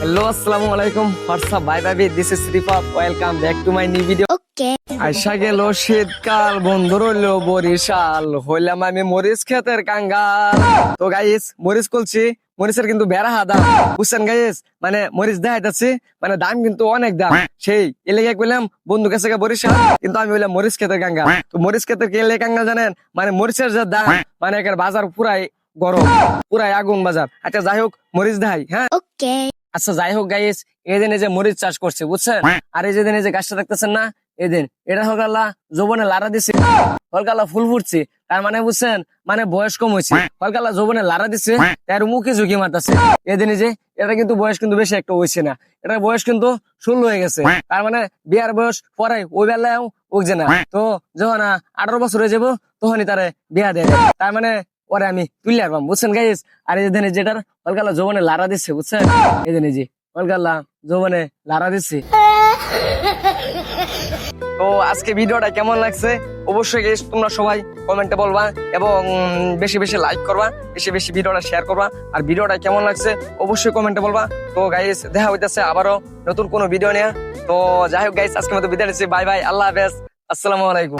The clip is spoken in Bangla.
Hello, assalamu alaikum. What's up, bye bye. This is Rifa. Welcome back to my new video. Okay. আইসা গেল শীতকাল, বন্ধু রইল বরিশাল, হইলাম আমি মরিচ ক্ষেতের কাঙ্গাল। তো গাইস মরিচ করছি, মরিচের কিন্তু বেড়া হাদা, বুঝছেন গাইস? মানে মরিচ দেখাইতেছি, মানে দাম কিন্তু অনেক দাম। সেই এলাকায় কইলাম বন্ধু কাছে বরিশাল, কিন্তু আমি বললাম মরিচ ক্ষেতের কাঙ্গাল। তো মরিচ ক্ষেতের কে কাঙ্গাল জানেন? মানে মরিচের যে দাম, মানে একের বাজার পুরাই গরম, পুরাই আগুন বাজার। আচ্ছা যাই হোক, মরিচ দেখাই, হ্যাঁ? Okay. আচ্ছা যাই হোক গাইস, এই দিনে যে মরিচ চাষ করছে বুঝছেন, আর এই যে দিনে যে গাছটা দেখতেছেন না, এই দিন এটা হলকাল্লা যৌবনে লারা দিছে, হলকাল্লা ফুল ফুটছে, তার মানে বুঝছেন, মানে বয়স কম হয়েছে, হলকাল্লা যৌবনে লারা দিছে, তার মুখে ঝুঁকি মারতেছে। এই দিনে যে এটা কিন্তু বয়স কিন্তু বেশি একটা হয়েছে না, এটার বয়স কিন্তু 16 হয়ে গেছে, তার মানে বিয়ার বয়স পরে ওই বেলায় উঠছে না। তো যখন 18 বছর হয়ে যাবো তখনই তারে বিয়া দেয়, তার মানে ওরে আমি তুলে আসবাম, বুঝছেন গাইস? আর এই দিনে যেটার হলকাল্লা যৌবনে লারা দিচ্ছে বুঝছেন, এই দিনে যে হলকাল্লা যৌবনে লারা দিচ্ছে। তো আজকে ভিডিওটা কেমন লাগছে অবশ্যই গাইস তোমরা সবাই কমেন্টে বলবা, এবং বেশি বেশি লাইক করবা, বেশি বেশি ভিডিওটা শেয়ার করবা, আর ভিডিওটা কেমন লাগছে অবশ্যই কমেন্টে বলবা। তো গাইস দেখা হইতেছে আবারও নতুন কোনো ভিডিও নিয়ে। তো যাই হোক গাইস, আজকের মতো বিদায় নিচ্ছি, বাই বাই, আল্লাহ হাফেজ, আসসালামু আলাইকুম।